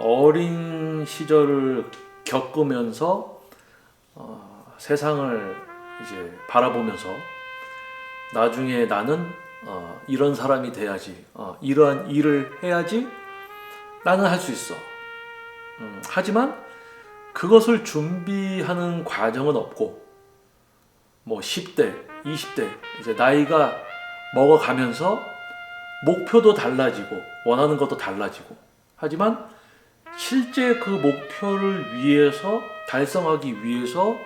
어린 시절을 겪으면서 세상을 이제 바라보면서 나중에 나는 이런 사람이 돼야지, 이러한 일을 해야지 나는 할 수 있어. 하지만 그것을 준비하는 과정은 없고, 뭐 10대, 20대 이제 나이가 먹어가면서 목표도 달라지고 원하는 것도 달라지고, 하지만 실제 그 목표를 위해서 달성하기 위해서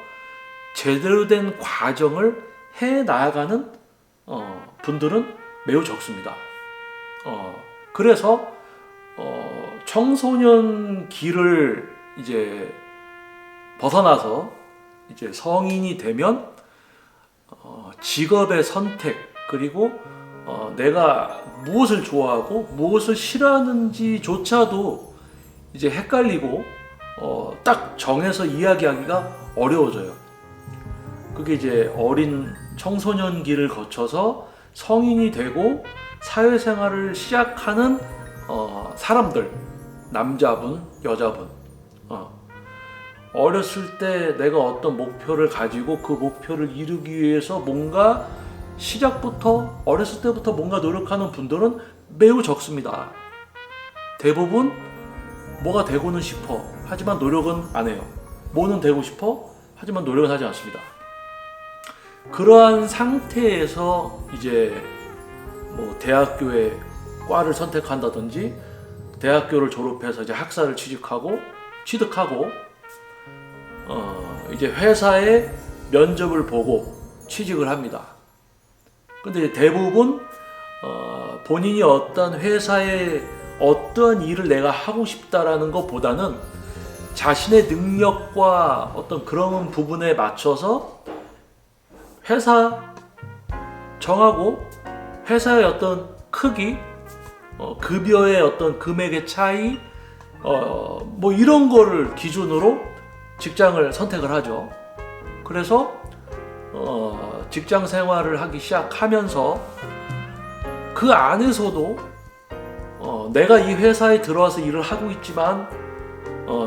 제대로 된 과정을 해 나아가는 분들은 매우 적습니다. 그래서 청소년 기를 이제 벗어나서 이제 성인이 되면 직업의 선택, 그리고 내가 무엇을 좋아하고 무엇을 싫어하는지조차도 이제 헷갈리고 딱 정해서 이야기하기가 어려워져요. 그게 이제 어린 청소년기를 거쳐서 성인이 되고 사회생활을 시작하는 사람들, 남자분, 여자분, 어렸을 때 내가 어떤 목표를 가지고 그 목표를 이루기 위해서 뭔가 시작부터, 어렸을 때부터 뭔가 노력하는 분들은 매우 적습니다. 대부분 뭐가 되고는 싶어, 하지만 노력은 안 해요. 뭐는 되고 싶어, 하지만 노력은 하지 않습니다. 그러한 상태에서 이제 뭐 대학교에 과를 선택한다든지, 대학교를 졸업해서 이제 학사를 취득하고 이제 회사에 면접을 보고 취직을 합니다. 근데 대부분 본인이 어떤 회사에 어떠한 일을 내가 하고 싶다라는 것보다는 자신의 능력과 어떤 그런 부분에 맞춰서 회사 정하고, 회사의 어떤 크기, 급여의 어떤 금액의 차이, 뭐 이런 거를 기준으로 직장을 선택을 하죠. 그래서 직장 생활을 하기 시작하면서 그 안에서도 내가 이 회사에 들어와서 일을 하고 있지만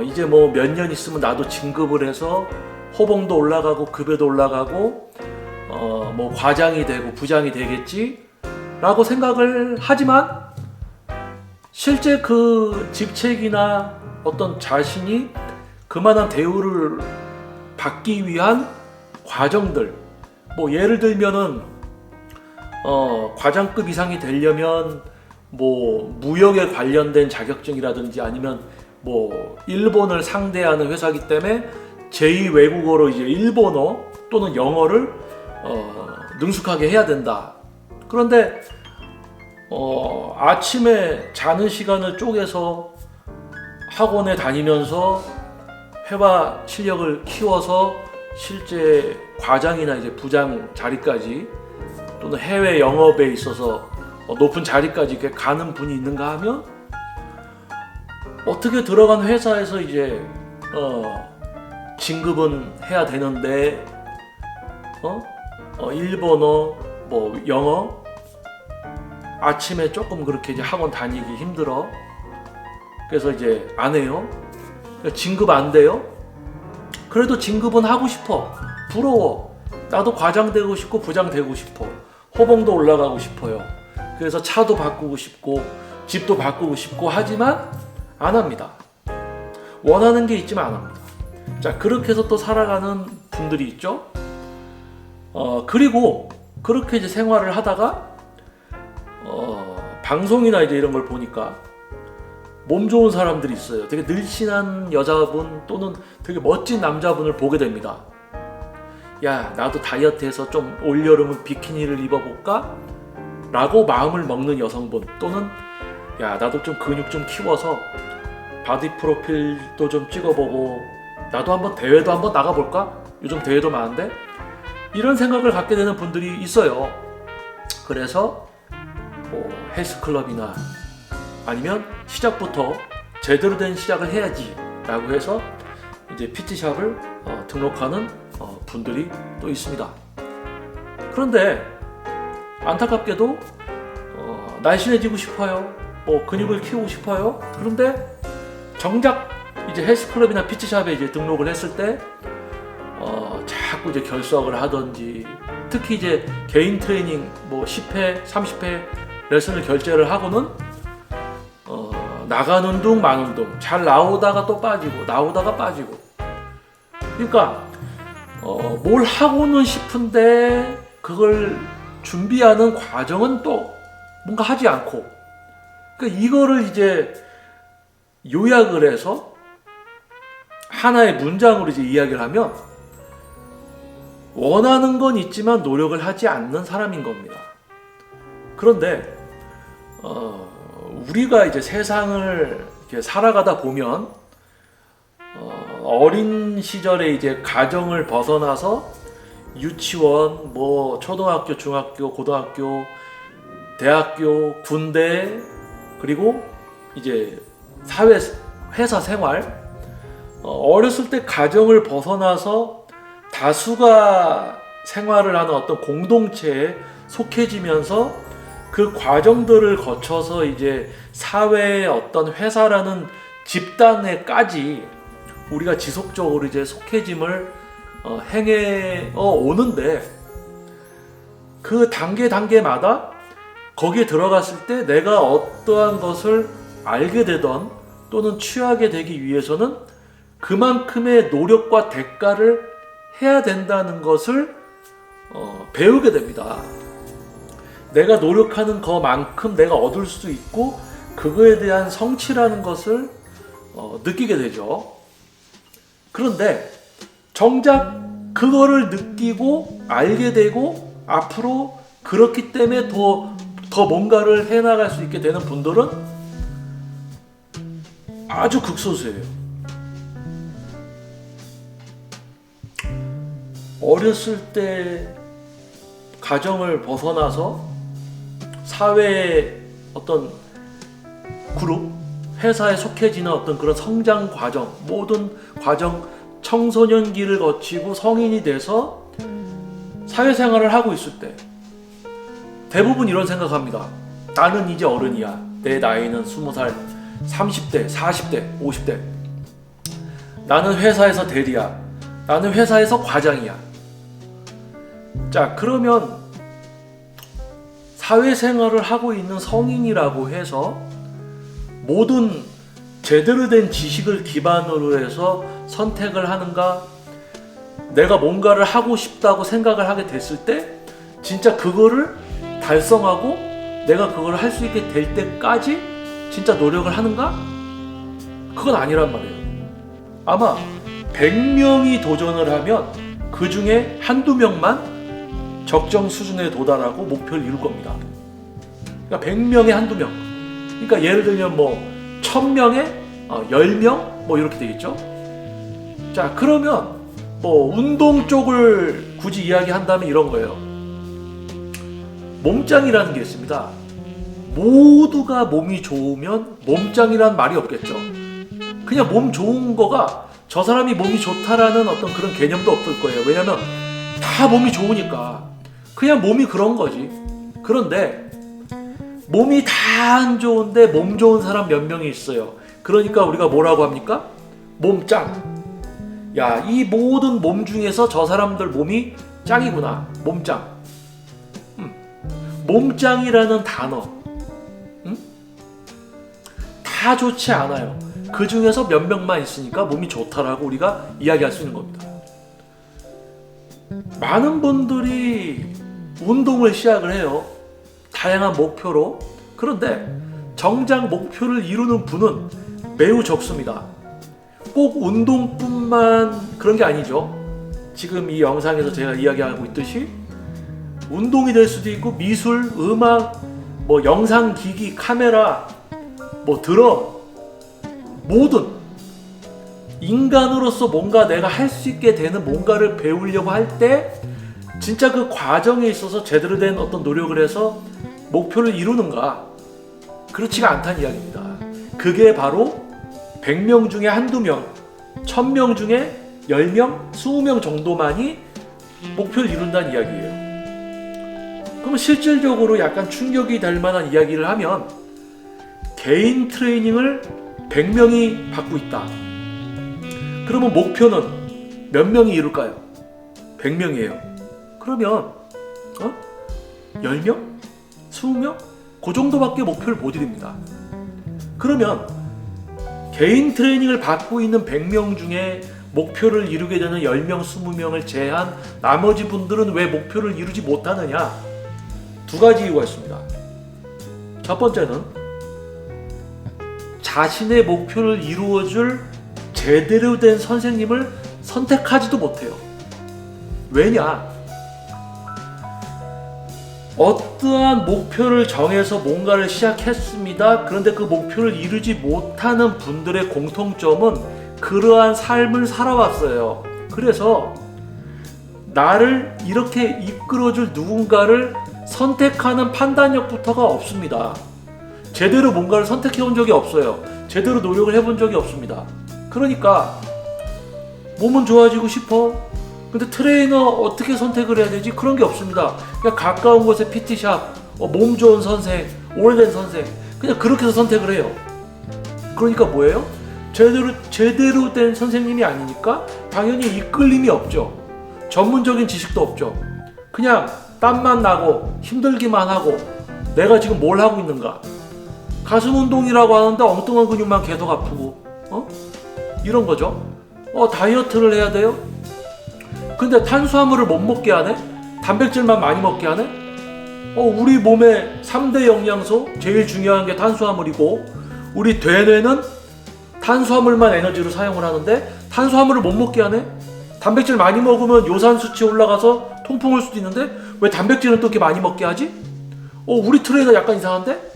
이제 뭐 몇 년 있으면 나도 진급을 해서 호봉도 올라가고 급여도 올라가고 뭐 과장이 되고 부장이 되겠지 라고 생각을 하지만, 실제 그 직책이나 어떤 자신이 그만한 대우를 받기 위한 과정들, 뭐 예를 들면은 과장급 이상이 되려면 뭐 무역에 관련된 자격증이라든지, 아니면 뭐 일본을 상대하는 회사이기 때문에 제2 외국어로 이제 일본어 또는 영어를 능숙하게 해야 된다. 그런데 아침에 자는 시간을 쪼개서 학원에 다니면서 회화 실력을 키워서 실제 과장이나 이제 부장 자리까지, 또는 해외 영업에 있어서 높은 자리까지 이렇게 가는 분이 있는가 하면, 어떻게 들어간 회사에서 이제 진급은 해야 되는데 일본어, 뭐 영어, 아침에 조금 그렇게 이제 학원 다니기 힘들어. 그래서 이제 안 해요. 진급 안 돼요. 그래도 진급은 하고 싶어. 부러워. 나도 과장 되고 싶고 부장 되고 싶어. 호봉도 올라가고 싶어요. 그래서 차도 바꾸고 싶고 집도 바꾸고 싶고, 하지만 안 합니다. 원하는 게 있지만 안 합니다. 자, 그렇게 해서 또 살아가는 분들이 있죠. 그리고 그렇게 이제 생활을 하다가 방송이나 이제 이런 걸 보니까 몸 좋은 사람들이 있어요. 되게 늘씬한 여자분 또는 되게 멋진 남자분을 보게 됩니다. 야, 나도 다이어트해서 좀 올여름은 비키니를 입어볼까? 라고 마음을 먹는 여성분, 또는 야, 나도 좀 근육 좀 키워서 바디 프로필도 좀 찍어보고 나도 한번 대회도 한번 나가볼까? 요즘 대회도 많은데? 이런 생각을 갖게 되는 분들이 있어요. 그래서 뭐 헬스클럽이나, 아니면 시작부터 제대로 된 시작을 해야지 라고 해서 이제 PT샵을 등록하는 분들이 또 있습니다. 그런데 안타깝게도 날씬해지고 싶어요. 뭐 근육을 키우고 싶어요. 그런데 정작 이제 헬스클럽이나 PT샵에 이제 등록을 했을 때 자꾸 이제 결석을 하든지, 특히 이제 개인 트레이닝 뭐 10회, 30회 레슨을 결제를 하고는 나가는 둥 마는 둥, 잘 나오다가 또 빠지고 나오다가 빠지고. 그러니까 뭘 하고는 싶은데 그걸 준비하는 과정은 또 뭔가 하지 않고, 그러니까 이거를 이제 요약을 해서 하나의 문장으로 이제 이야기를 하면, 원하는 건 있지만 노력을 하지 않는 사람인 겁니다. 그런데 우리가 이제 세상을 이렇게 살아가다 보면 어린 시절에 이제 가정을 벗어나서 유치원, 뭐 초등학교, 중학교, 고등학교, 대학교, 군대, 그리고 이제 사회, 회사 생활, 어렸을 때 가정을 벗어나서 다수가 생활을 하는 어떤 공동체에 속해지면서 그 과정들을 거쳐서 이제 사회의 어떤 회사라는 집단에까지 우리가 지속적으로 이제 속해짐을 행해 오는데, 그 단계마다 거기에 들어갔을 때 내가 어떠한 것을 알게 되던 또는 취하게 되기 위해서는 그만큼의 노력과 대가를 해야 된다는 것을 배우게 됩니다. 내가 노력하는 것만큼 내가 얻을 수 있고 그거에 대한 성취라는 것을 느끼게 되죠. 그런데 정작 그거를 느끼고 알게 되고 앞으로 그렇기 때문에 더 뭔가를 해나갈 수 있게 되는 분들은 아주 극소수예요. 어렸을 때 가정을 벗어나서 사회의 어떤 그룹, 회사에 속해지는 어떤 그런 성장 과정, 모든 과정, 청소년기를 거치고 성인이 돼서 사회생활을 하고 있을 때 대부분 이런 생각합니다. 나는 이제 어른이야. 내 나이는 20살, 30대, 40대, 50대. 나는 회사에서 대리야. 나는 회사에서 과장이야. 자, 그러면 사회생활을 하고 있는 성인이라고 해서 모든 제대로 된 지식을 기반으로 해서 선택을 하는가? 내가 뭔가를 하고 싶다고 생각을 하게 됐을 때 진짜 그거를 달성하고 내가 그걸 할 수 있게 될 때까지 진짜 노력을 하는가? 그건 아니란 말이에요. 아마 100명이 도전을 하면 그 중에 한두 명만 적정 수준에 도달하고 목표를 이룰 겁니다. 그러니까 100명에 한두 명. 그러니까 예를 들면 뭐 1000명에 10명 뭐 이렇게 되겠죠. 자, 그러면 뭐 운동 쪽을 굳이 이야기한다면 이런 거예요. 몸짱이라는 게 있습니다. 모두가 몸이 좋으면 몸짱이라는 말이 없겠죠. 그냥 몸 좋은 거가 저 사람이 몸이 좋다라는 어떤 그런 개념도 없을 거예요. 왜냐면 다 몸이 좋으니까 그냥 몸이 그런 거지. 그런데 몸이 다 안 좋은데 몸 좋은 사람 몇 명이 있어요. 그러니까 우리가 뭐라고 합니까? 몸짱. 야, 이 모든 몸 중에서 저 사람들 몸이 짱이구나. 몸짱. 몸짱이라는 단어, 다 좋지 않아요. 그 중에서 몇 명만 있으니까 몸이 좋다라고 우리가 이야기할 수 있는 겁니다. 많은 분들이 운동을 시작을 해요. 다양한 목표로. 그런데 정작 목표를 이루는 분은 매우 적습니다. 꼭 운동뿐만 그런 게 아니죠. 지금 이 영상에서 제가 이야기하고 있듯이 운동이 될 수도 있고 미술, 음악, 뭐 영상기기, 카메라, 뭐 드럼, 모든 인간으로서 뭔가 내가 할 수 있게 되는 뭔가를 배우려고 할 때 진짜 그 과정에 있어서 제대로 된 어떤 노력을 해서 목표를 이루는가? 그렇지가 않다는 이야기입니다. 그게 바로 100명 중에 한두 명, 1000명 중에 10명, 20명 정도만이 목표를 이룬다는 이야기예요. 그럼 실질적으로 약간 충격이 될 만한 이야기를 하면 개인 트레이닝을 100명이 받고 있다. 그러면 목표는 몇 명이 이룰까요? 100명이에요. 그러면 10명? 20명? 그 정도밖에 목표를 못 이룹니다. 그러면 개인 트레이닝을 받고 있는 100명 중에 목표를 이루게 되는 10명, 20명을 제한 나머지 분들은 왜 목표를 이루지 못하느냐? 두 가지 이유가 있습니다. 첫 번째는 자신의 목표를 이루어줄 제대로 된 선생님을 선택하지도 못해요. 왜냐? 어떠한 목표를 정해서 뭔가를 시작했습니다. 그런데 그 목표를 이루지 못하는 분들의 공통점은 그러한 삶을 살아왔어요. 그래서 나를 이렇게 이끌어줄 누군가를 선택하는 판단력부터가 없습니다. 제대로 뭔가를 선택해온 적이 없어요. 제대로 노력을 해본 적이 없습니다. 그러니까 몸은 좋아지고 싶어. 근데 트레이너 어떻게 선택을 해야 되지? 그런 게 없습니다. 그냥 가까운 곳에 PT샵, 몸 좋은 선생, 오래된 선생, 그냥 그렇게 해서 선택을 해요. 그러니까 뭐예요? 제대로 된 선생님이 아니니까 당연히 이끌림이 없죠. 전문적인 지식도 없죠. 그냥 땀만 나고 힘들기만 하고 내가 지금 뭘 하고 있는가? 가슴 운동이라고 하는데 엉뚱한 근육만 계속 아프고 이런 거죠. 다이어트를 해야 돼요? 근데 탄수화물을 못 먹게 하네? 단백질만 많이 먹게 하네? 우리 몸의 3대 영양소 제일 중요한 게 탄수화물이고 우리 대뇌는 탄수화물만 에너지로 사용을 하는데 탄수화물을 못 먹게 하네? 단백질 많이 먹으면 요산 수치 올라가서 통풍 올 수도 있는데 왜 단백질은 또 이렇게 많이 먹게 하지? 우리 트레이너 약간 이상한데?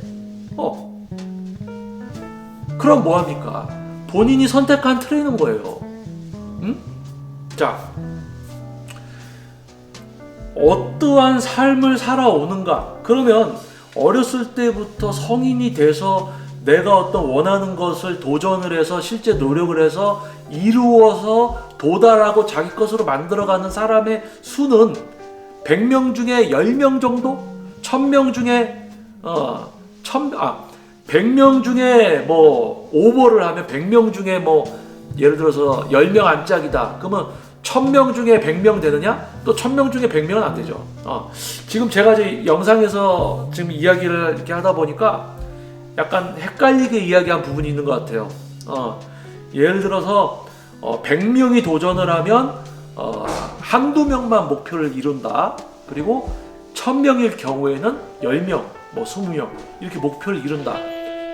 그럼 뭐합니까? 본인이 선택한 트레이너인 거예요. 응? 자, 어떠한 삶을 살아오는가? 그러면 어렸을 때부터 성인이 돼서 내가 어떤 원하는 것을 도전을 해서 실제 노력을 해서 이루어서 도달하고 자기 것으로 만들어가는 사람의 수는 100명 중에 10명 정도? 1000명 중에 100명 중에 뭐 오버를 하면 100명 중에 뭐 예를 들어서 10명 안짝이다. 그러면 1000명 중에 100명 되느냐? 또 1000명 중에 100명은 안 되죠. 지금 제가 이제 영상에서 지금 이야기를 이렇게 하다 보니까 약간 헷갈리게 이야기한 부분이 있는 것 같아요. 예를 들어서 100명이 도전을 하면 한두 명만 목표를 이룬다. 그리고 1000명일 경우에는 10명, 뭐 20명 이렇게 목표를 이룬다.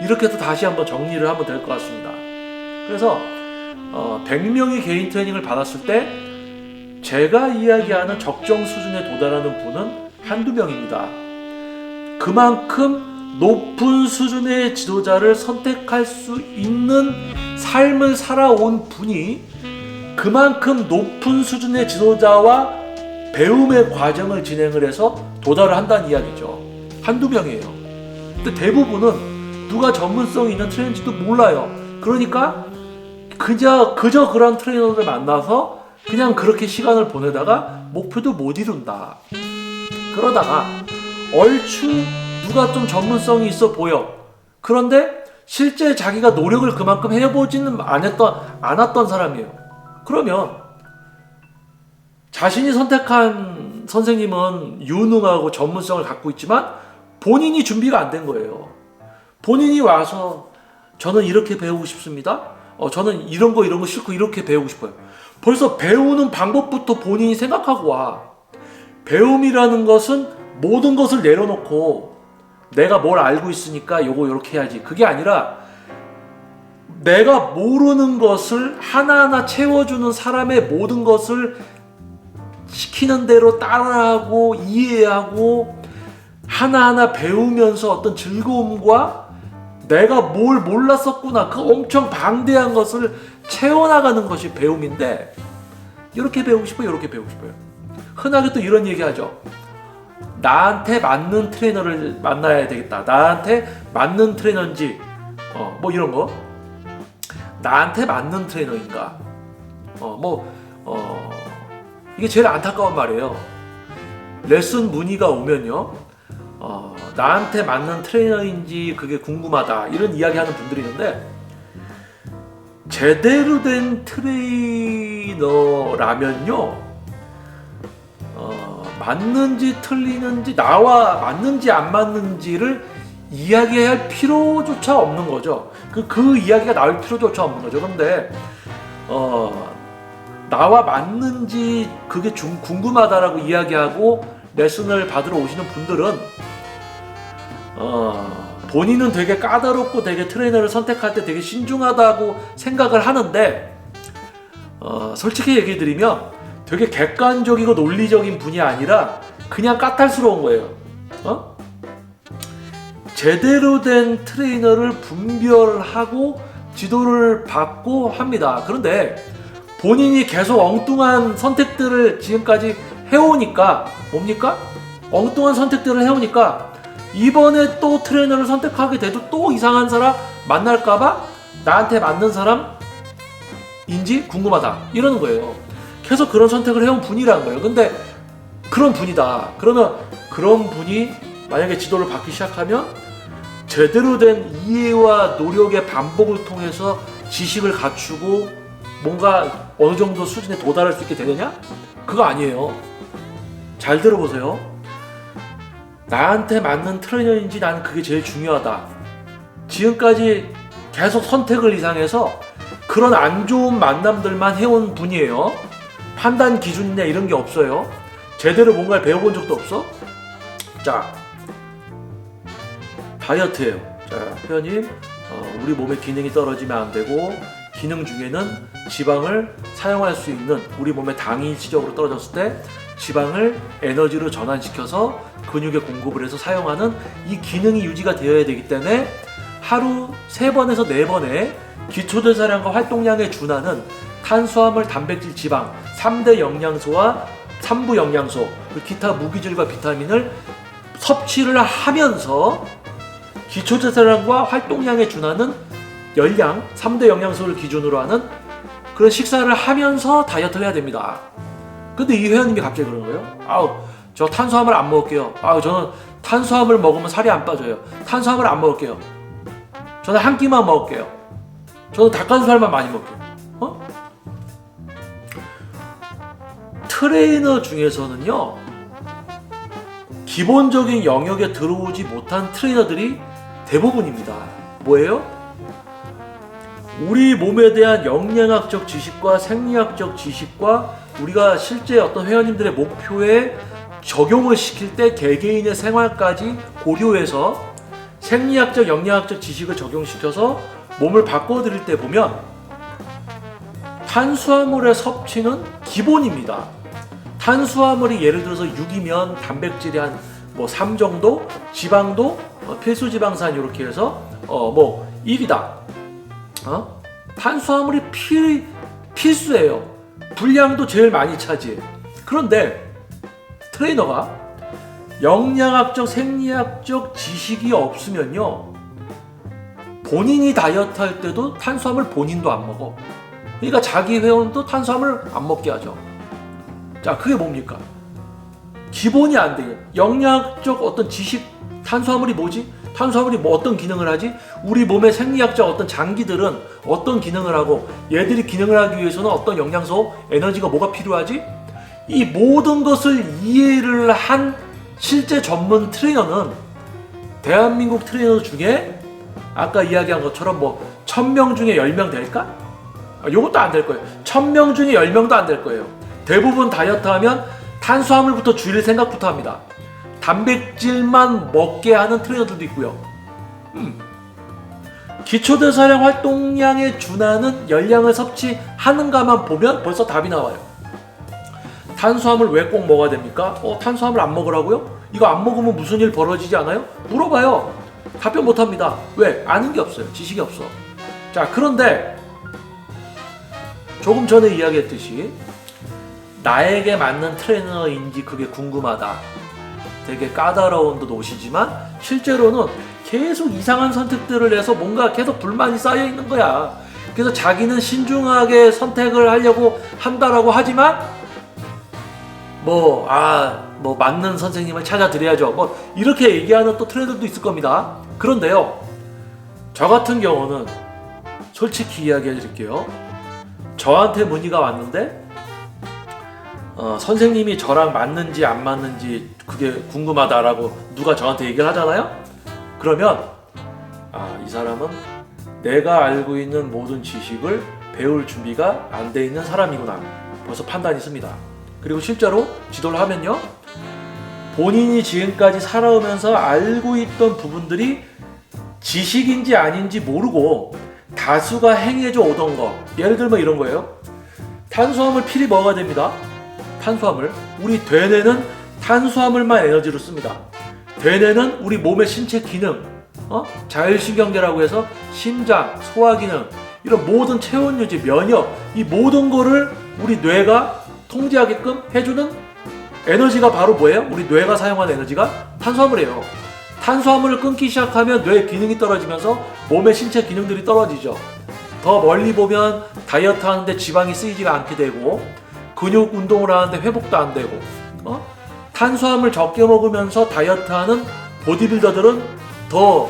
이렇게 해서 다시 한번 정리를 하면 될 것 같습니다. 그래서 100명이 개인 트레이닝을 받았을 때 제가 이야기하는 적정 수준에 도달하는 분은 한두 명입니다. 그만큼 높은 수준의 지도자를 선택할 수 있는 삶을 살아온 분이 그만큼 높은 수준의 지도자와 배움의 과정을 진행을 해서 도달을 한다는 이야기죠. 한두 명이에요. 근데 대부분은 누가 전문성이 있는 트레이너인지도 몰라요. 그러니까 그저 그런 트레이너를 만나서 그냥 그렇게 시간을 보내다가 목표도 못 이룬다. 그러다가 얼추 누가 좀 전문성이 있어 보여. 그런데 실제 자기가 노력을 그만큼 해보지는 않았던 사람이에요. 그러면 자신이 선택한 선생님은 유능하고 전문성을 갖고 있지만 본인이 준비가 안 된 거예요. 본인이 와서 저는 이렇게 배우고 싶습니다. 저는 이런 거 싫고 이렇게 배우고 싶어요. 벌써 배우는 방법부터 본인이 생각하고 와. 배움이라는 것은 모든 것을 내려놓고 내가 뭘 알고 있으니까 요거 요렇게 해야지. 그게 아니라 내가 모르는 것을 하나하나 채워주는 사람의 모든 것을 시키는 대로 따라하고 이해하고 하나하나 배우면서 어떤 즐거움과 내가 뭘 몰랐었구나 그 엄청 방대한 것을 채워나가는 것이 배움인데 이렇게 배우고 싶어요, 이렇게 배우고 싶어요. 흔하게 또 이런 얘기 하죠. 나한테 맞는 트레이너를 만나야 되겠다. 나한테 맞는 트레이너인지 뭐 이런 거. 나한테 맞는 트레이너인가? 이게 제일 안타까운 말이에요. 레슨 문의가 오면요, 나한테 맞는 트레이너인지 그게 궁금하다 이런 이야기하는 분들이 있는데, 제대로 된 트레이너라면요, 맞는지 틀리는지, 나와 맞는지 안 맞는지를 이야기할 필요조차 없는 거죠. 그 이야기가 나올 필요조차 없는 거죠. 그런데 나와 맞는지 그게 궁금하다라고 이야기하고 레슨을 받으러 오시는 분들은 본인은 되게 까다롭고 되게 트레이너를 선택할 때 되게 신중하다고 생각을 하는데, 솔직히 얘기 드리면 되게 객관적이고 논리적인 분이 아니라 그냥 까탈스러운 거예요. 제대로 된 트레이너를 분별하고 지도를 받고 합니다. 그런데 본인이 계속 엉뚱한 선택들을 지금까지 해오니까, 뭡니까? 엉뚱한 선택들을 해오니까 이번에 또 트레이너를 선택하게 돼도 또 이상한 사람 만날까봐 나한테 맞는 사람인지 궁금하다 이러는 거예요. 계속 그런 선택을 해온 분이라는 거예요. 근데 그런 분이다. 그러면 그런 분이 만약에 지도를 받기 시작하면 제대로 된 이해와 노력의 반복을 통해서 지식을 갖추고 뭔가 어느 정도 수준에 도달할 수 있게 되느냐? 그거 아니에요. 잘 들어보세요. 나한테 맞는 트레이너인지 나는 그게 제일 중요하다. 지금까지 계속 선택을 이상해서 그런 안 좋은 만남들만 해온 분이에요. 판단 기준이나 이런 게 없어요. 제대로 뭔가를 배워본 적도 없어. 자, 다이어트예요. 자, 회원님, 우리 몸의 기능이 떨어지면 안 되고, 기능 중에는 지방을 사용할 수 있는, 우리 몸의 당이 일시적으로 떨어졌을 때 지방을 에너지로 전환시켜서 근육에 공급을 해서 사용하는 이 기능이 유지가 되어야 되기 때문에 하루 3번에서 4번의 기초대사량과 활동량에 준하는 탄수화물, 단백질, 지방 3대 영양소와 3부 영양소, 기타 무기질과 비타민을 섭취를 하면서 기초대사량과 활동량에 준하는 열량 3대 영양소를 기준으로 하는 그런 식사를 하면서 다이어트를 해야 됩니다. 근데 이 회원님이 갑자기 그러는 거예요. 아우, 저 탄수화물 안 먹을게요. 아우, 저는 탄수화물 먹으면 살이 안 빠져요. 탄수화물 안 먹을게요. 저는 한 끼만 먹을게요. 저는 닭가슴살만 많이 먹게요. 트레이너 중에서는요, 기본적인 영역에 들어오지 못한 트레이너들이 대부분입니다. 뭐예요? 우리 몸에 대한 영양학적 지식과 생리학적 지식과 우리가 실제 어떤 회원님들의 목표에 적용을 시킬 때 개개인의 생활까지 고려해서 생리학적, 영양학적 지식을 적용시켜서 몸을 바꿔드릴 때 보면 탄수화물의 섭취는 기본입니다. 탄수화물이 예를 들어서 6이면 단백질이 한 3 정도, 지방도 필수 지방산 이렇게 해서 1이다. 탄수화물이 필수예요. 분량도 제일 많이 차지해. 그런데 트레이너가 영양학적, 생리학적 지식이 없으면요, 본인이 다이어트 할 때도 탄수화물 본인도 안 먹어. 그러니까 자기 회원도 탄수화물 안 먹게 하죠. 자, 그게 뭡니까? 기본이 안 돼요. 영양학적 어떤 지식, 탄수화물이 뭐지? 탄수화물이 어떤 기능을 하지? 우리 몸의 생리학적 어떤 장기들은 어떤 기능을 하고, 얘들이 기능을 하기 위해서는 어떤 영양소, 에너지가 뭐가 필요하지? 이 모든 것을 이해를 한 실제 전문 트레이너는 대한민국 트레이너 중에 아까 이야기한 것처럼 1000명 중에 10명 될까? 요것도 안 될 거예요. 1000명 중에 10명도 안 될 거예요. 대부분 다이어트 하면 탄수화물부터 줄일 생각부터 합니다. 단백질만 먹게 하는 트레이너들도 있고요. 기초대사량 활동량에 준하는 열량을 섭취하는가만 보면 벌써 답이 나와요. 탄수화물 왜 꼭 먹어야 됩니까? 탄수화물 안 먹으라고요? 이거 안 먹으면 무슨 일 벌어지지 않아요? 물어봐요. 답변 못합니다. 왜? 아는 게 없어요. 지식이 없어. 자, 그런데 조금 전에 이야기했듯이 나에게 맞는 트레이너인지 그게 궁금하다. 되게 까다로운 듯 오시지만 실제로는 계속 이상한 선택들을 해서 뭔가 계속 불만이 쌓여 있는 거야. 그래서 자기는 신중하게 선택을 하려고 한다라고 하지만 뭐 맞는 선생님을 찾아드려야죠. 뭐 이렇게 얘기하는 또 트레이더도 있을 겁니다. 그런데요, 저 같은 경우는 솔직히 이야기해 드릴게요. 저한테 문의가 왔는데 선생님이 저랑 맞는지 안 맞는지 그게 궁금하다라고 누가 저한테 얘기를 하잖아요. 그러면 이 사람은 내가 알고 있는 모든 지식을 배울 준비가 안 돼 있는 사람이구나, 벌써 판단이 씁니다. 그리고 실제로 지도를 하면요, 본인이 지금까지 살아오면서 알고 있던 부분들이 지식인지 아닌지 모르고 다수가 행해져 오던 거, 예를 들면 이런 거예요. 탄수화물 필히 먹어야 됩니다. 탄수화물, 우리 되뇌는 탄수화물만 에너지로 씁니다. 되뇌는 우리 몸의 신체 기능, 자율신경계라고 해서 심장, 소화기능, 이런 모든 체온유지, 면역, 이 모든 거를 우리 뇌가 통제하게끔 해주는 에너지가 바로 뭐예요? 우리 뇌가 사용하는 에너지가 탄수화물이에요. 탄수화물을 끊기 시작하면 뇌 기능이 떨어지면서 몸의 신체 기능들이 떨어지죠. 더 멀리 보면 다이어트 하는데 지방이 쓰이지가 않게 되고, 근육 운동을 하는데 회복도 안 되고, 탄수화물 적게 먹으면서 다이어트하는 보디빌더들은 더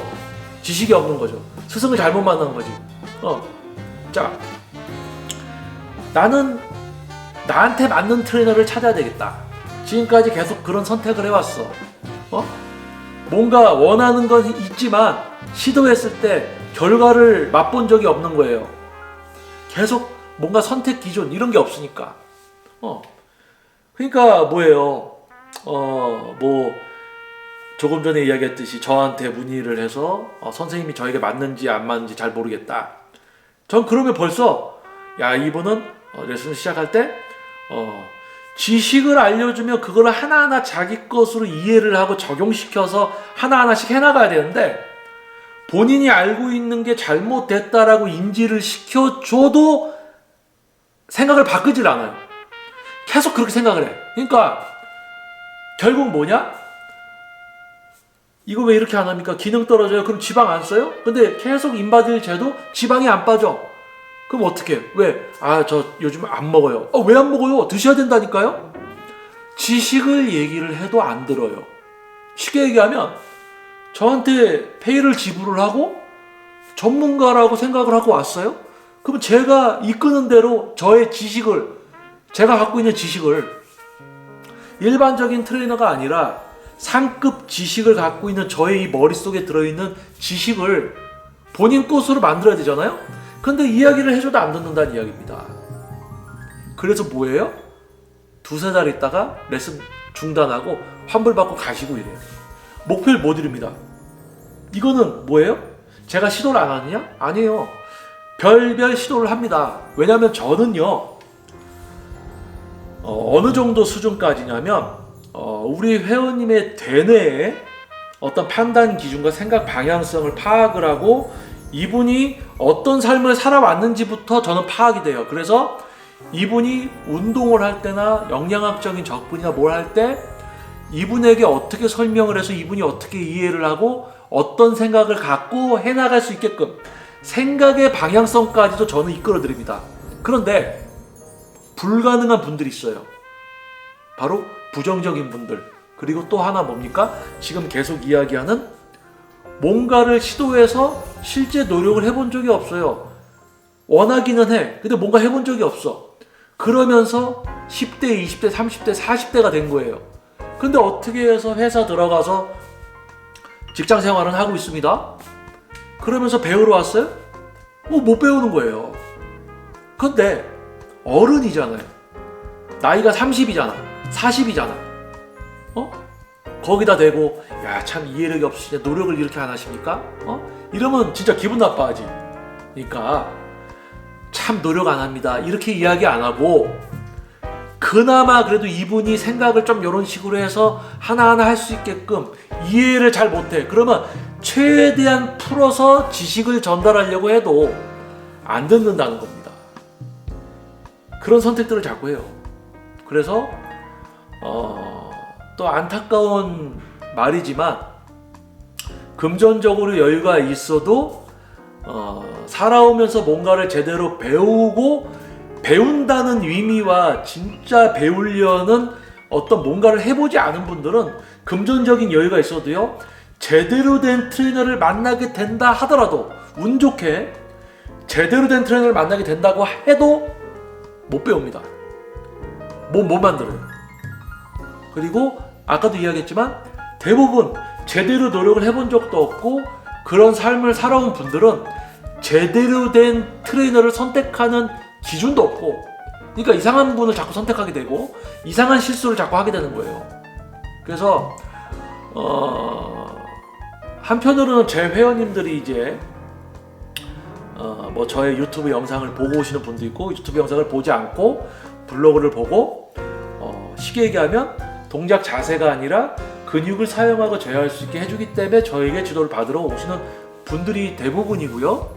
지식이 없는 거죠. 스승을 잘못 만난 거지. 자, 나는 나한테 맞는 트레이너를 찾아야 되겠다. 지금까지 계속 그런 선택을 해왔어. 뭔가 원하는 건 있지만 시도했을 때 결과를 맛본 적이 없는 거예요. 계속 뭔가 선택 기준 이런 게 없으니까. 그러니까 뭐예요? 뭐 조금 전에 이야기했듯이 저한테 문의를 해서 선생님이 저에게 맞는지 안 맞는지 잘 모르겠다. 전 그러면 벌써 이분은 레슨을 시작할 때 지식을 알려주면 그걸 하나하나 자기 것으로 이해를 하고 적용시켜서 하나하나씩 해나가야 되는데, 본인이 알고 있는 게 잘못됐다라고 인지를 시켜줘도 생각을 바꾸질 않아요. 계속 그렇게 생각을 해. 그러니까 결국 뭐냐? 이거 왜 이렇게 안 합니까? 기능 떨어져요. 그럼 지방 안 써요? 근데 계속 인바디를 재도 지방이 안 빠져. 그럼 어떻게? 왜? 저 요즘 안 먹어요. 왜 안 먹어요? 드셔야 된다니까요? 지식을 얘기를 해도 안 들어요. 쉽게 얘기하면 저한테 페이를 지불을 하고 전문가라고 생각을 하고 왔어요? 그럼 제가 이끄는 대로 저의 지식을, 제가 갖고 있는 지식을, 일반적인 트레이너가 아니라 상급 지식을 갖고 있는 저의 이 머릿속에 들어있는 지식을 본인 것으로 만들어야 되잖아요? 근데 이야기를 해줘도 안 듣는다는 이야기입니다. 그래서 뭐예요? 두세 달 있다가 레슨 중단하고 환불받고 가시고 이래요. 목표를 못 이룹니다. 이거는 뭐예요? 제가 시도를 안 하느냐? 아니에요. 별별 시도를 합니다. 왜냐하면 저는요, 어느 정도 수준까지냐면 우리 회원님의 대뇌의 어떤 판단 기준과 생각 방향성을 파악을 하고 이분이 어떤 삶을 살아왔는지부터 저는 파악이 돼요. 그래서 이분이 운동을 할 때나 영양학적인 접근이나 뭘 할 때 이분에게 어떻게 설명을 해서 이분이 어떻게 이해를 하고 어떤 생각을 갖고 해나갈 수 있게끔 생각의 방향성까지도 저는 이끌어 드립니다. 그런데 불가능한 분들이 있어요. 바로 부정적인 분들. 그리고 또 하나 뭡니까? 지금 계속 이야기하는 뭔가를 시도해서 실제 노력을 해본 적이 없어요. 원하기는 해. 근데 뭔가 해본 적이 없어. 그러면서 10대, 20대, 30대, 40대가 된 거예요. 근데 어떻게 해서 회사 들어가서 직장 생활은 하고 있습니다. 그러면서 배우러 왔어요? 못 배우는 거예요. 근데 어른이잖아요. 나이가 30이잖아. 40이잖아. 거기다 대고 참 이해력이 없으시냐, 노력을 이렇게 안 하십니까? 이러면 진짜 기분 나빠하지. 그러니까 참 노력 안 합니다. 이렇게 이야기 안 하고 그나마 그래도 이분이 생각을 좀 이런 식으로 해서 하나하나 할 수 있게끔 이해를 잘 못해. 그러면 최대한 풀어서 지식을 전달하려고 해도 안 듣는다는 겁니다. 그런 선택들을 자꾸 해요. 그래서 또 안타까운 말이지만 금전적으로 여유가 있어도 살아오면서 뭔가를 제대로 배우고 배운다는 의미와 진짜 배우려는 어떤 뭔가를 해보지 않은 분들은 금전적인 여유가 있어도요, 제대로 된 트레이너를 만나게 된다 하더라도, 운 좋게 제대로 된 트레이너를 만나게 된다고 해도 못 배웁니다. 못 만들어요. 그리고 아까도 이야기했지만 대부분 제대로 노력을 해본 적도 없고 그런 삶을 살아온 분들은 제대로 된 트레이너를 선택하는 기준도 없고, 그러니까 이상한 분을 자꾸 선택하게 되고 이상한 실수를 자꾸 하게 되는 거예요. 그래서 한편으로는 제 회원님들이 이제 뭐 저의 유튜브 영상을 보고 오시는 분도 있고, 유튜브 영상을 보지 않고 블로그를 보고 쉽게 얘기하면 동작 자세가 아니라 근육을 사용하고 제어할 수 있게 해주기 때문에 저에게 지도를 받으러 오시는 분들이 대부분이고요.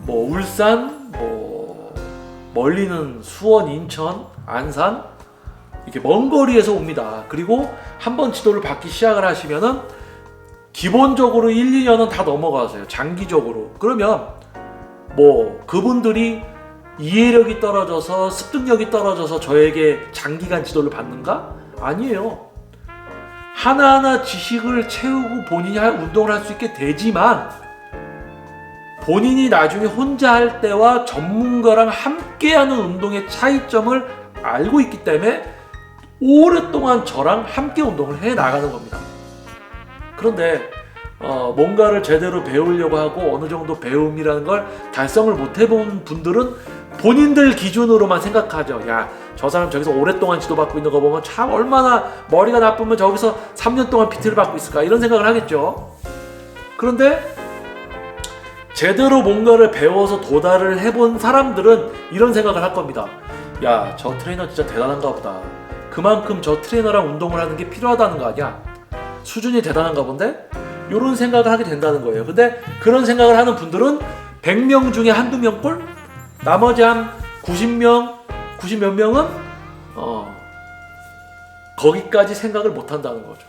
뭐 울산, 뭐 멀리는 수원, 인천, 안산 이렇게 먼 거리에서 옵니다. 그리고 한번 지도를 받기 시작을 하시면은 기본적으로 1, 2년은 다 넘어가세요. 장기적으로. 그러면 뭐 그분들이 이해력이 떨어져서 습득력이 떨어져서 저에게 장기간 지도를 받는가? 아니에요. 하나하나 지식을 채우고 본인이 운동을 할 수 있게 되지만 본인이 나중에 혼자 할 때와 전문가랑 함께하는 운동의 차이점을 알고 있기 때문에 오랫동안 저랑 함께 운동을 해 나가는 겁니다. 그런데 뭔가를 제대로 배우려고 하고 어느 정도 배움이라는 걸 달성을 못 해본 분들은 본인들 기준으로만 생각하죠. 야, 저 사람 저기서 오랫동안 지도받고 있는 거 보면 참 얼마나 머리가 나쁘면 저기서 3년 동안 PT를 받고 있을까, 이런 생각을 하겠죠. 그런데 제대로 뭔가를 배워서 도달을 해본 사람들은 이런 생각을 할 겁니다. 야, 저 트레이너 진짜 대단한가 보다. 그만큼 저 트레이너랑 운동을 하는 게 필요하다는 거 아니야? 수준이 대단한가 본데? 이런 생각을 하게 된다는 거예요. 근데 그런 생각을 하는 분들은 100명 중에 한두 명꼴? 나머지 한 90명, 90 몇 명은 거기까지 생각을 못 한다는 거죠.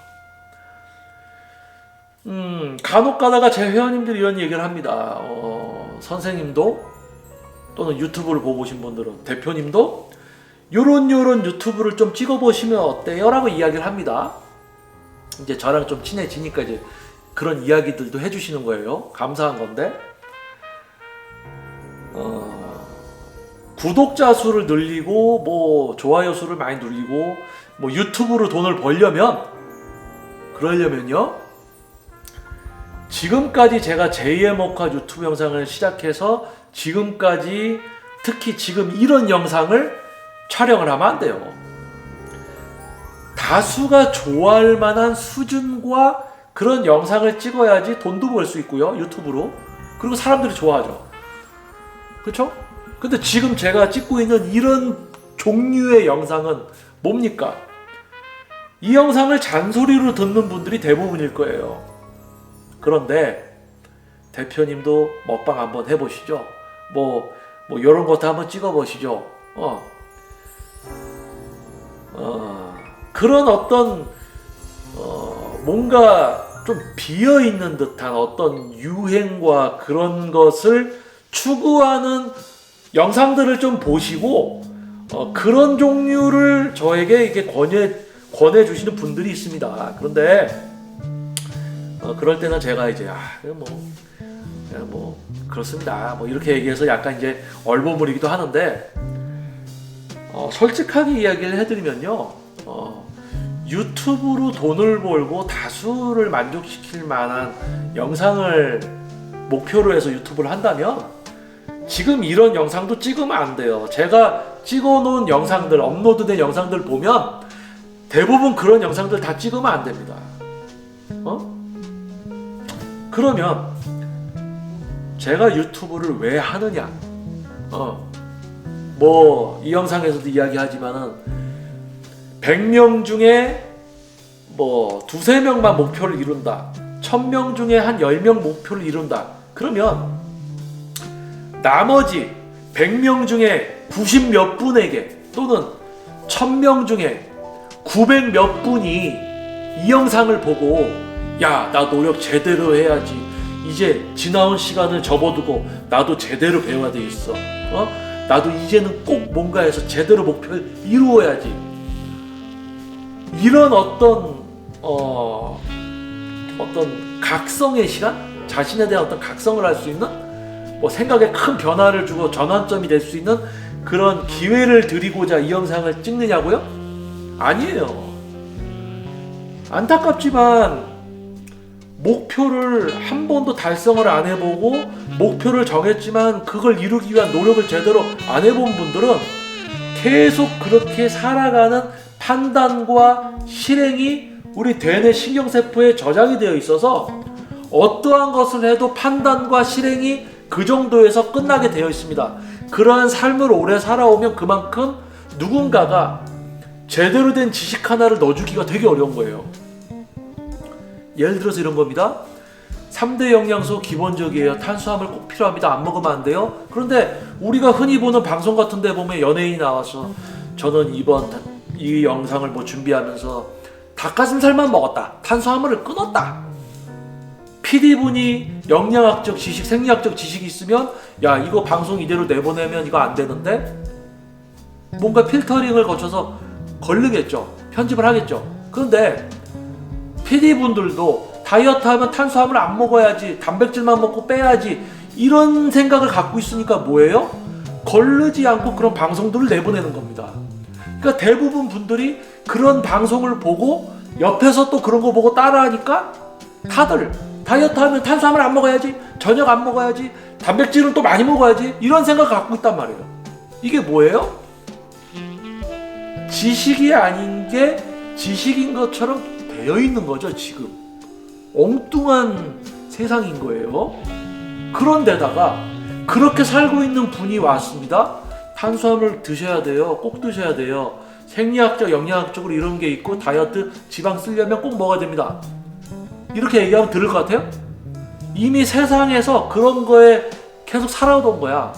간혹 가다가 제 회원님들이 이런 얘기를 합니다. 선생님도 또는 유튜브를 보고 오신 분들은 대표님도 요런 유튜브를 좀 찍어보시면 어때요? 라고 이야기를 합니다. 이제 저랑 좀 친해지니까 이제 그런 이야기들도 해주시는 거예요. 감사한 건데 구독자 수를 늘리고 뭐 좋아요 수를 많이 늘리고 뭐 유튜브로 돈을 그러려면요, 지금까지 제가 제2의 목화 유튜브 영상을 시작해서 지금까지 특히 지금 이런 영상을 촬영을 하면 안 돼요. 다수가 좋아할 만한 수준과 그런 영상을 찍어야지 돈도 벌 수 있고요, 유튜브로. 그리고 사람들이 좋아하죠. 그렇죠? 근데 지금 제가 찍고 있는 이런 종류의 영상은 뭡니까? 이 영상을 잔소리로 듣는 분들이 대부분일 거예요. 그런데 대표님도 먹방 한번 해보시죠. 뭐 이런 것도 한번 찍어보시죠. 그런 어떤 뭔가 좀 비어있는 듯한 어떤 유행과 그런 것을 추구하는 영상들을 좀 보시고 그런 종류를 저에게 이렇게 권해 주시는 분들이 있습니다. 그런데 그럴 때는 제가 이제 뭐 그렇습니다. 뭐 이렇게 얘기해서 약간 이제 얼버무리기도 하는데 솔직하게 이야기를 해드리면요, 유튜브로 돈을 벌고 다수를 만족시킬 만한 영상을 목표로 해서 유튜브를 한다면 지금 이런 영상도 찍으면 안 돼요. 제가 찍어놓은 영상들, 업로드된 영상들 보면 대부분 그런 영상들 다 찍으면 안 됩니다. 그러면 제가 유튜브를 왜 하느냐? 뭐 이 영상에서도 이야기하지만은 100명 중에 뭐 2~3명만 목표를 이룬다. 1000명 중에 한 10명 목표를 이룬다. 그러면 나머지 100명 중에 90 몇 분에게 또는 1000명 중에 900 몇 분이 이 영상을 보고 야, 나 노력 제대로 해야지. 이제 지나온 시간을 접어두고 나도 제대로 배워야 되겠어. 나도 이제는 꼭 뭔가 해서 제대로 목표를 이루어야지. 이런 어떤 각성의 시간? 자신에 대한 어떤 각성을 할 수 있는, 뭐 생각에 큰 변화를 주고 전환점이 될 수 있는 그런 기회를 드리고자 이 영상을 찍느냐고요? 아니에요. 안타깝지만 목표를 한 번도 달성을 안 해보고 목표를 정했지만 그걸 이루기 위한 노력을 제대로 안 해본 분들은 계속 그렇게 살아가는 판단과 실행이 우리 대뇌 신경세포에 저장이 되어 있어서 어떠한 것을 해도 판단과 실행이 그 정도에서 끝나게 되어 있습니다. 그러한 삶을 오래 살아오면 그만큼 누군가가 제대로 된 지식 하나를 넣어주기가 되게 어려운 거예요. 예를 들어서 이런 겁니다. 3대 영양소 기본적이에요. 탄수화물 꼭 필요합니다. 안 먹으면 안 돼요. 그런데 우리가 흔히 보는 방송 같은 데 보면 연예인이 나와서 저는 이번 이 영상을 뭐 준비하면서 닭가슴살만 먹었다. 탄수화물을 끊었다. PD분이 영양학적 지식, 생리학적 지식이 있으면 야 이거 방송 이대로 내보내면 이거 안 되는데 뭔가 필터링을 거쳐서 걸르겠죠. 편집을 하겠죠. 그런데 PD분들도 다이어트 하면 탄수화물 안 먹어야지, 단백질만 먹고 빼야지 이런 생각을 갖고 있으니까 뭐예요? 걸르지 않고 그런 방송들을 내보내는 겁니다. 그러니까 대부분 분들이 그런 방송을 보고 옆에서 또 그런 거 보고 따라하니까 다들 다이어트 하면 탄수화물 안 먹어야지, 저녁 안 먹어야지, 단백질은 또 많이 먹어야지 이런 생각을 갖고 있단 말이에요. 이게 뭐예요? 지식이 아닌 게 지식인 것처럼 되어 있는 거죠. 지금 엉뚱한 세상인 거예요. 그런데다가 그렇게 살고 있는 분이 왔습니다. 탄수화물 드셔야 돼요. 꼭 드셔야 돼요. 생리학적, 영양학적으로 이런 게 있고 다이어트, 지방 쓰려면 꼭 먹어야 됩니다. 이렇게 얘기하면 들을 것 같아요? 이미 세상에서 그런 거에 계속 살아오던 거야.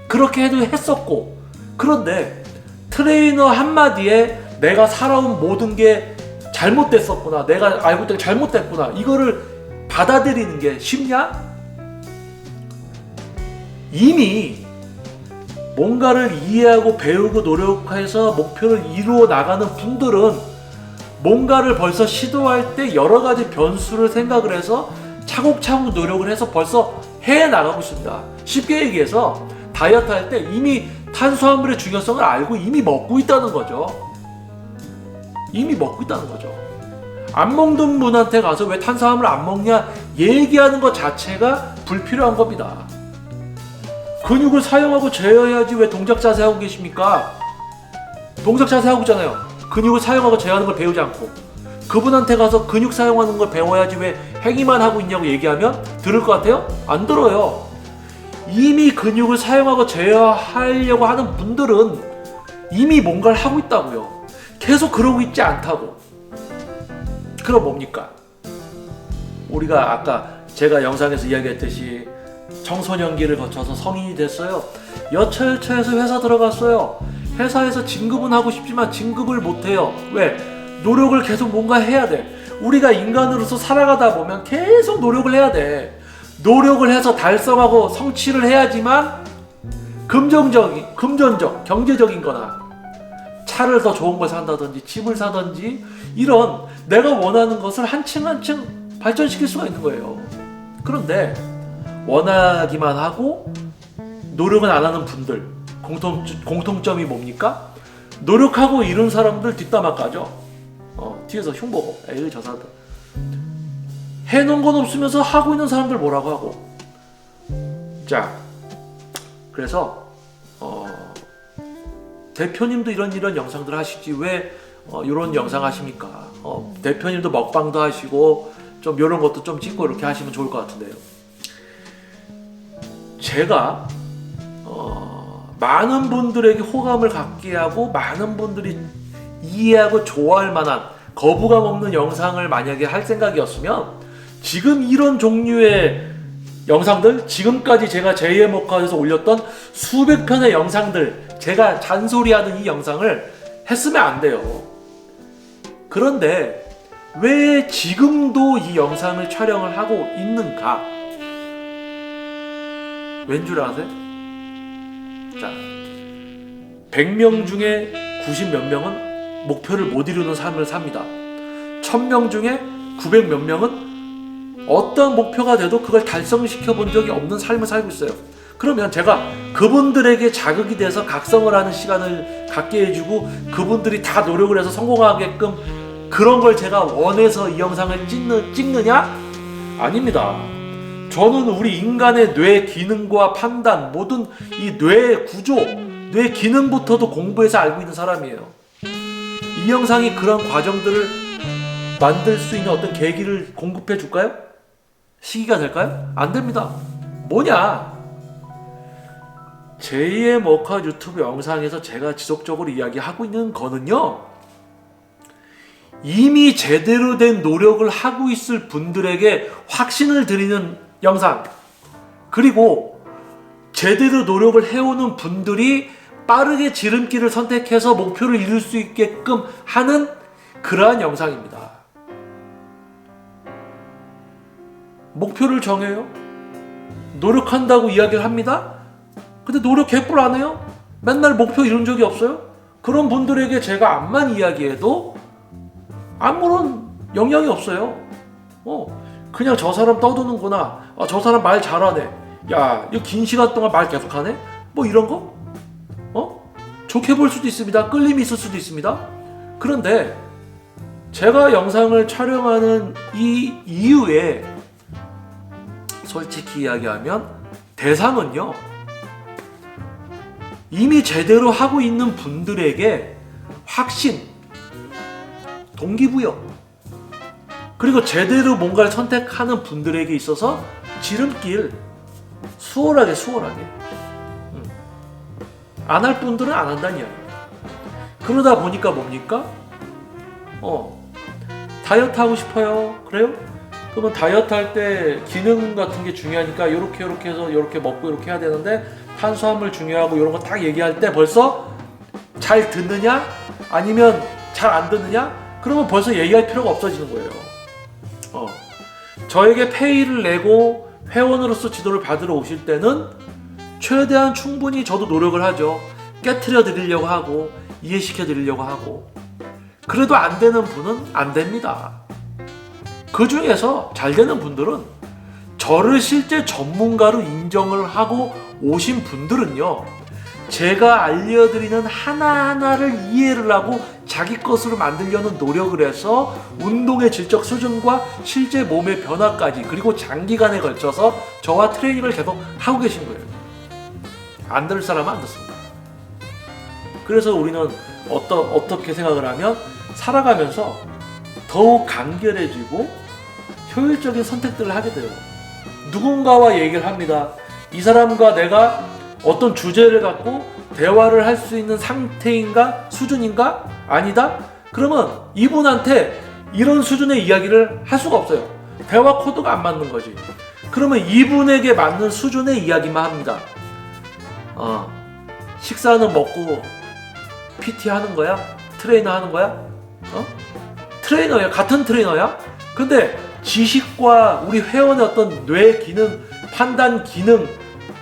그렇게 해도 했었고. 그런데 트레이너 한마디에 내가 살아온 모든 게 잘못됐었구나, 내가 알고 있던 게 잘못됐구나, 이거를 받아들이는 게 쉽냐? 이미 뭔가를 이해하고 배우고 노력해서 목표를 이루어 나가는 분들은 뭔가를 벌써 시도할 때 여러 가지 변수를 생각을 해서 차곡차곡 노력을 해서 벌써 해나가고 있습니다. 쉽게 얘기해서 다이어트 할 때 이미 탄수화물의 중요성을 알고 이미 먹고 있다는 거죠. 이미 먹고 있다는 거죠. 안 먹는 분한테 가서 왜 탄수화물 안 먹냐 얘기하는 것 자체가 불필요한 겁니다. 근육을 사용하고 제어해야지 왜 동작 자세 하고 계십니까? 동작 자세 하고 있잖아요. 근육을 사용하고 제어하는 걸 배우지 않고. 그분한테 가서 근육 사용하는 걸 배워야지 왜 행위만 하고 있냐고 얘기하면 들을 것 같아요? 안 들어요. 이미 근육을 사용하고 제어하려고 하는 분들은 이미 뭔가를 하고 있다고요. 계속 그러고 있지 않다고. 그럼 뭡니까? 우리가 아까 제가 영상에서 이야기했듯이 청소년기를 거쳐서 성인이 됐어요. 여차여차해서 회사 들어갔어요. 회사에서 진급은 하고 싶지만 진급을 못해요. 왜? 노력을 계속 뭔가 해야 돼. 우리가 인간으로서 살아가다 보면 계속 노력을 해야 돼. 노력을 해서 달성하고 성취를 해야지만 금전적, 경제적인 거나 차를 더 좋은 걸 산다든지 집을 사든지 이런 내가 원하는 것을 한층 한층 발전시킬 수가 있는 거예요. 그런데 원하기만 하고 노력은 안 하는 분들 공통점이 뭡니까? 노력하고 이룬 사람들 뒷담화 까죠. 뒤에서 흉보고 에이 저 사람들 해놓은 건 없으면서 하고 있는 사람들 뭐라고 하고. 자, 그래서 대표님도 이런 영상들 하시지 왜 이런 영상 하십니까? 대표님도 먹방도 하시고 좀 이런 것도 좀 찍고 이렇게 하시면 좋을 것 같은데요. 제가 많은 분들에게 호감을 갖게 하고 많은 분들이 이해하고 좋아할 만한 거부감 없는 영상을 만약에 할 생각이었으면 지금 이런 종류의 영상들, 지금까지 제가 JM워커에서 올렸던 수백 편의 영상들, 제가 잔소리하는 이 영상을 했으면 안 돼요. 그런데 왜 지금도 이 영상을 촬영을 하고 있는가? 왠 줄 아세요? 자, 100명 중에 90 몇 명은 목표를 못 이루는 삶을 삽니다. 1000명 중에 900 몇 명은 어떤 목표가 돼도 그걸 달성시켜 본 적이 없는 삶을 살고 있어요. 그러면 제가 그분들에게 자극이 돼서 각성을 하는 시간을 갖게 해주고 그분들이 다 노력을 해서 성공하게끔 그런 걸 제가 원해서 이 영상을 찍느냐? 아닙니다. 저는 우리 인간의 뇌 기능과 판단, 모든 이 뇌 구조, 뇌 기능부터도 공부해서 알고 있는 사람이에요. 이 영상이 그런 과정들을 만들 수 있는 어떤 계기를 공급해 줄까요? 시기가 될까요? 안 됩니다. 뭐냐? 제2의 머커 유튜브 영상에서 제가 지속적으로 이야기하고 있는 거는요, 이미 제대로 된 노력을 하고 있을 분들에게 확신을 드리는 영상, 그리고 제대로 노력을 해오는 분들이 빠르게 지름길을 선택해서 목표를 이룰 수 있게끔 하는 그러한 영상입니다. 목표를 정해요. 노력한다고 이야기를 합니다. 근데 노력 개뿔 안 해요? 맨날 목표 이룬 적이 없어요? 그런 분들에게 제가 암만 이야기해도 아무런 영향이 없어요. 그냥 저 사람 떠드는구나. 저 사람 말 잘하네. 야, 이거 긴 시간 동안 말 계속하네? 뭐 이런 거? 좋게 볼 수도 있습니다. 끌림이 있을 수도 있습니다. 그런데 제가 영상을 촬영하는 이 이유에 솔직히 이야기하면 대상은요, 이미 제대로 하고 있는 분들에게 확신, 동기부여, 그리고 제대로 뭔가를 선택하는 분들에게 있어서 지름길 수월하게 안 할 분들은 안 한다는 이야기예요. 그러다 보니까 뭡니까? 다이어트 하고 싶어요. 그래요? 그러면 다이어트 할 때 기능 같은 게 중요하니까 요렇게 해서 요렇게 먹고 요렇게 해야 되는데 탄수화물 중요하고 이런 거 딱 얘기할 때 벌써 잘 듣느냐? 아니면 잘 안 듣느냐? 그러면 벌써 얘기할 필요가 없어지는 거예요. 저에게 페이를 내고 회원으로서 지도를 받으러 오실 때는 최대한 충분히 저도 노력을 하죠. 깨트려 드리려고 하고 이해시켜 드리려고 하고. 그래도 안 되는 분은 안 됩니다. 그 중에서 잘 되는 분들은 저를 실제 전문가로 인정을 하고 오신 분들은요, 제가 알려드리는 하나하나를 이해를 하고 자기 것으로 만들려는 노력을 해서 운동의 질적 수준과 실제 몸의 변화까지, 그리고 장기간에 걸쳐서 저와 트레이닝을 계속 하고 계신 거예요. 안 들을 사람은 안 듣습니다. 그래서 우리는 어떻게 생각을 하면 살아가면서 더욱 간결해지고 효율적인 선택들을 하게 돼요. 누군가와 얘기를 합니다. 이 사람과 내가 어떤 주제를 갖고 대화를 할 수 있는 상태인가? 수준인가? 아니다? 그러면 이분한테 이런 수준의 이야기를 할 수가 없어요. 대화 코드가 안 맞는 거지. 그러면 이분에게 맞는 수준의 이야기만 합니다. 식사는 먹고 PT 하는 거야? 트레이너 하는 거야? 트레이너야. 같은 트레이너야? 근데 지식과 우리 회원의 어떤 뇌 기능, 판단 기능,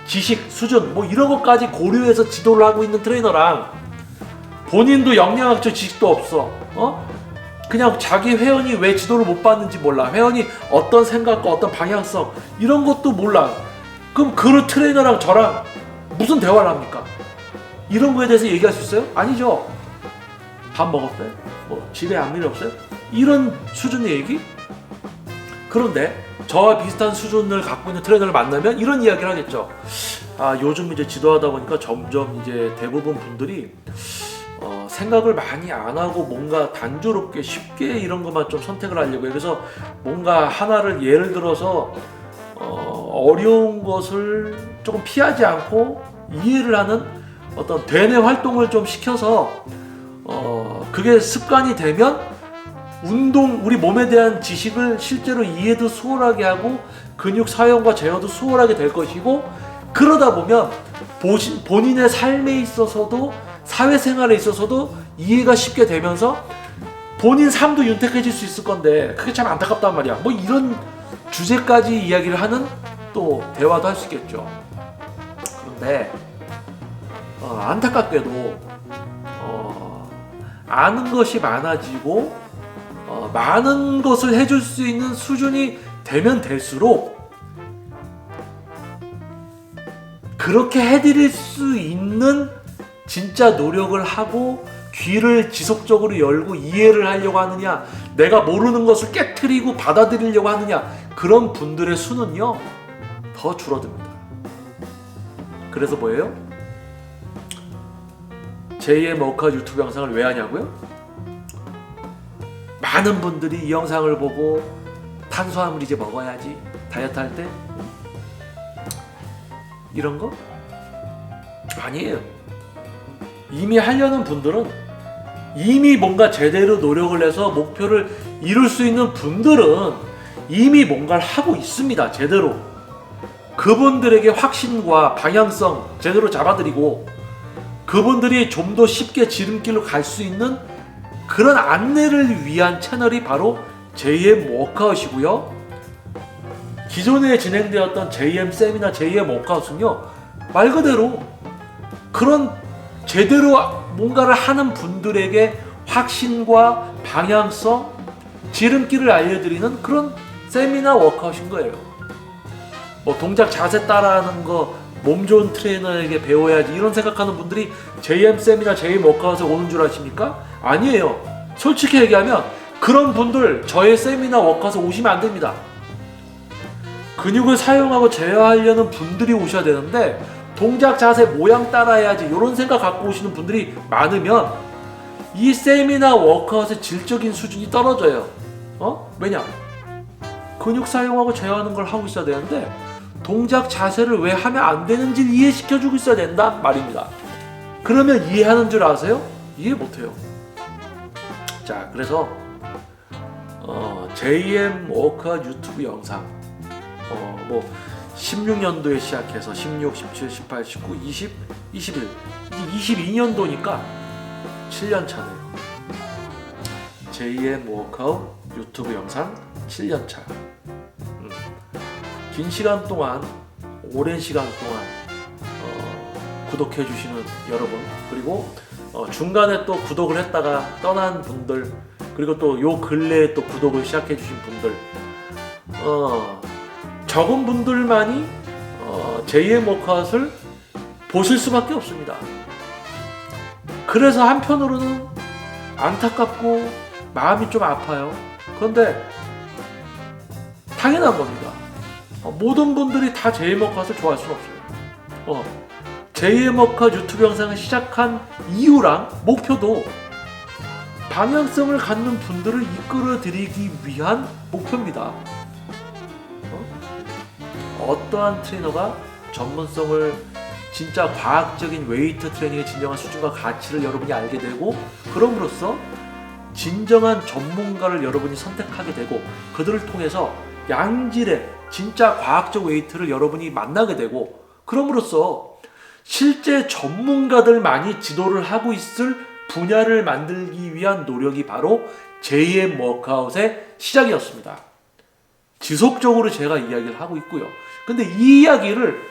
지식 수준 뭐 이런 것까지 고려해서 지도를 하고 있는 트레이너랑 본인도 영양학적 지식도 없어. 그냥 자기 회원이 왜 지도를 못 받는지 몰라. 회원이 어떤 생각과 어떤 방향성 이런 것도 몰라. 그럼 그 트레이너랑 저랑 무슨 대화를 합니까? 이런 거에 대해서 얘기할 수 있어요? 아니죠. 밥 먹었어요? 뭐 집에 아무 일 없어요? 이런 수준의 얘기? 그런데 저와 비슷한 수준을 갖고 있는 트레이너를 만나면 이런 이야기를 하겠죠. 요즘 이제 지도하다 보니까 점점 이제 대부분 분들이 생각을 많이 안 하고 뭔가 단조롭게 쉽게 이런 것만 좀 선택을 하려고 해요. 그래서 뭔가 하나를 예를 들어서 어려운 것을 조금 피하지 않고 이해를 하는 어떤 대뇌 활동을 좀 시켜서 그게 습관이 되면 우리 몸에 대한 지식을 실제로 이해도 수월하게 하고 근육 사용과 제어도 수월하게 될 것이고, 그러다 보면 본인의 삶에 있어서도 사회생활에 있어서도 이해가 쉽게 되면서 본인 삶도 윤택해질 수 있을 건데 그게 참 안타깝단 말이야. 뭐 이런 주제까지 이야기를 하는 또 대화도 할 수 있겠죠. 하는데 안타깝게도 아는 것이 많아지고 많은 것을 해줄 수 있는 수준이 되면 될수록 그렇게 해드릴 수 있는 진짜 노력을 하고 귀를 지속적으로 열고 이해를 하려고 하느냐, 내가 모르는 것을 깨트리고 받아들이려고 하느냐, 그런 분들의 수는요 더 줄어듭니다. 그래서 뭐예요? 제2의 머카 유튜브 영상을 왜 하냐고요? 많은 분들이 이 영상을 보고 탄수화물 이제 먹어야지 다이어트 할 때 이런 거? 아니에요. 이미 하려는 분들은, 이미 뭔가 제대로 노력을 해서 목표를 이룰 수 있는 분들은 이미 뭔가를 하고 있습니다. 제대로. 그분들에게 확신과 방향성 제대로 잡아드리고 그분들이 좀 더 쉽게 지름길로 갈 수 있는 그런 안내를 위한 채널이 바로 JM 워크아웃이고요. 기존에 진행되었던 JM 세미나, JM 워크아웃은요, 말 그대로 그런 제대로 뭔가를 하는 분들에게 확신과 방향성, 지름길을 알려드리는 그런 세미나 워크아웃인 거예요. 뭐 동작 자세 따라하는 거 몸 좋은 트레이너에게 배워야지 이런 생각하는 분들이 JM 세미나, JM 워크아웃에 오는 줄 아십니까? 아니에요. 솔직히 얘기하면 그런 분들 저의 세미나 워크아웃에 오시면 안 됩니다. 근육을 사용하고 제어하려는 분들이 오셔야 되는데 동작 자세 모양 따라해야지 이런 생각 갖고 오시는 분들이 많으면 이 세미나 워크아웃의 질적인 수준이 떨어져요. 왜냐? 근육 사용하고 제어하는 걸 하고 있어야 되는데 동작 자세를 왜 하면 안 되는지를 이해시켜주고 있어야 된다 말입니다. 그러면 이해하는 줄 아세요? 이해 못해요. 자, 그래서 JM 워크아웃 유튜브 영상 16년도에 시작해서 16, 17, 18, 19, 20, 21 이제 22년도니까 7년 차네요. JM 워크아웃 유튜브 영상 7년 차. 긴 시간 동안, 오랜 시간 동안 구독해 주시는 여러분, 그리고 중간에 또 구독을 했다가 떠난 분들, 그리고 또 요 근래에 또 구독을 시작해 주신 분들, 적은 분들만이 JM 워크아웃을 보실 수밖에 없습니다. 그래서 한편으로는 안타깝고 마음이 좀 아파요. 그런데 당연한 겁니다. 모든 분들이 다 JM 워크아웃을 좋아할 수는 없어요. JM 워크아웃 유튜브 영상을 시작한 이유랑 목표도 방향성을 갖는 분들을 이끌어드리기 위한 목표입니다. 어떠한 트레이너가 전문성을, 진짜 과학적인 웨이트 트레이닝의 진정한 수준과 가치를 여러분이 알게 되고, 그럼으로써 진정한 전문가를 여러분이 선택하게 되고, 그들을 통해서 양질의 진짜 과학적 웨이트를 여러분이 만나게 되고, 그럼으로써 실제 전문가들만이 지도를 하고 있을 분야를 만들기 위한 노력이 바로 JM 워크아웃의 시작이었습니다. 지속적으로 제가 이야기를 하고 있고요. 근데 이 이야기를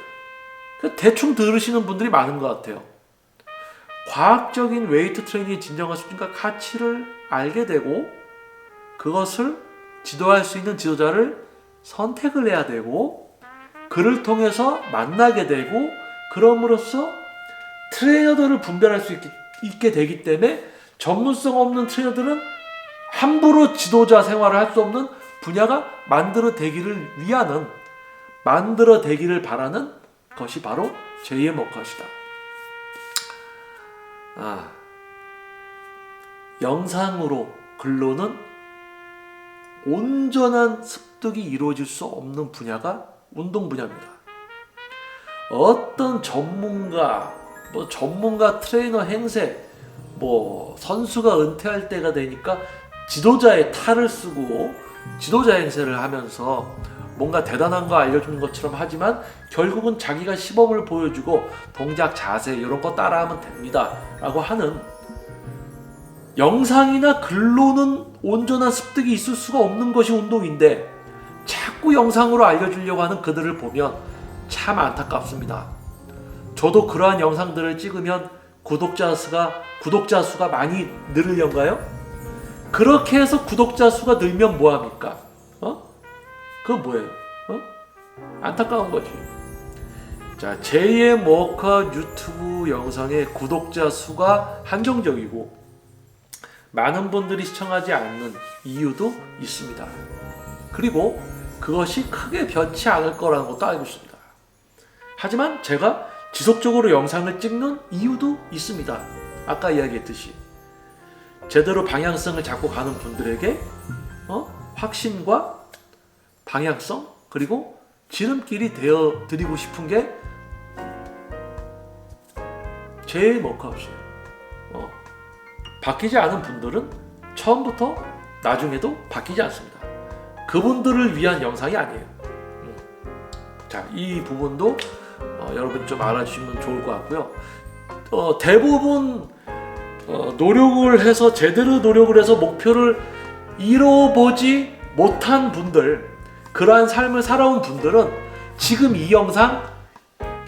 대충 들으시는 분들이 많은 것 같아요. 과학적인 웨이트 트레이닝의 진정한 수준과 가치를 알게 되고 그것을 지도할 수 있는 지도자를 선택을 해야 되고 그를 통해서 만나게 되고 그럼으로써 트레이너들을 분별할 수 있게 되기 때문에 전문성 없는 트레이너들은 함부로 지도자 생활을 할 수 없는 분야가 만들어내기를 위하는, 만들어내기를 바라는 것이 바로 JM 워크아웃이다. 영상으로, 글로는 온전한 습득이 이루어질 수 없는 분야가 운동 분야입니다. 어떤 전문가, 전문가 트레이너 행세, 선수가 은퇴할 때가 되니까 지도자의 탈을 쓰고 지도자 행세를 하면서 뭔가 대단한 거 알려주는 것처럼 하지만 결국은 자기가 시범을 보여주고 동작, 자세 이런 거 따라하면 됩니다 라고 하는, 영상이나 글로는 온전한 습득이 있을 수가 없는 것이 운동인데 자꾸 영상으로 알려주려고 하는 그들을 보면 참 안타깝습니다. 저도 그러한 영상들을 찍으면 구독자 수가 많이 늘으려는가요? 그렇게 해서 구독자 수가 늘면 뭐합니까? 그건 뭐예요? 안타까운 거지. 자, JM 워크아웃 유튜브 영상의 구독자 수가 한정적이고 많은 분들이 시청하지 않는 이유도 있습니다. 그리고 그것이 크게 변치 않을 거라는 것도 알고 있습니다. 하지만 제가 지속적으로 영상을 찍는 이유도 있습니다. 아까 이야기했듯이 제대로 방향성을 잡고 가는 분들에게 확신과 방향성 그리고 지름길이 되어 드리고 싶은 게 제 워크아웃이에요. 바뀌지 않은 분들은 처음부터 나중에도 바뀌지 않습니다. 그분들을 위한 영상이 아니에요. 자, 이 부분도 여러분 좀 알아주시면 좋을 것 같고요. 대부분 노력을 해서 제대로 노력을 해서 목표를 이뤄보지 못한 분들, 그러한 삶을 살아온 분들은 지금 이 영상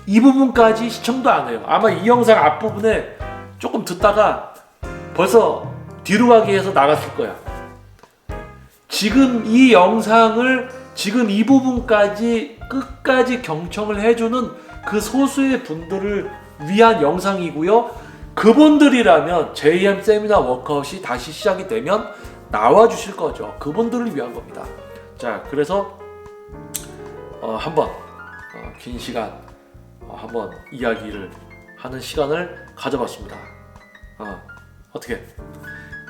이 부분까지 시청도 안 해요. 아마 이 영상 앞부분에 조금 듣다가 벌써 뒤로 가기 위해서 나갔을 거야. 지금 이 영상을 지금 이 부분까지 끝까지 경청을 해주는 그 소수의 분들을 위한 영상이고요. 그분들이라면 JM 세미나 워크아웃이 다시 시작이 되면 나와 주실 거죠. 그분들을 위한 겁니다. 자, 그래서 한번 긴 시간 한번 이야기를 하는 시간을 가져봤습니다. 어떻게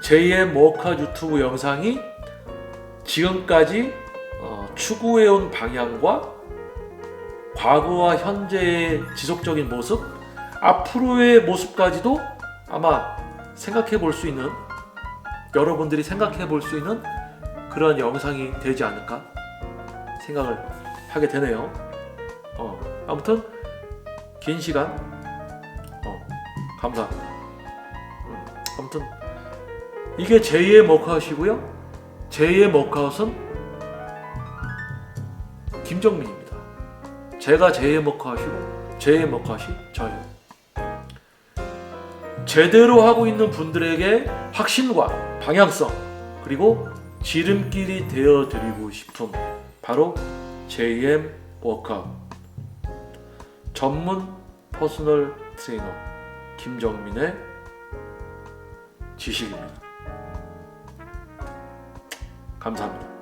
JM 워크아웃 유튜브 영상이 지금까지 추구해온 방향과 과거와 현재의 지속적인 모습, 앞으로의 모습까지도 아마 생각해 볼 수 있는, 여러분들이 생각해 볼 수 있는 그런 영상이 되지 않을까 생각을 하게 되네요. 아무튼 긴 시간 감사합니다. 아무튼 이게 JM 워크아웃이고요. JM 워크아웃은 김정민입니다. 제가 JM 워크아웃이고 JM 워크아웃이 저예요. 제대로 하고 있는 분들에게 확신과 방향성 그리고 지름길이 되어드리고 싶은 바로 JM 워크아웃 전문 퍼스널 트레이너 김정민의 지식입니다. 감사합니다.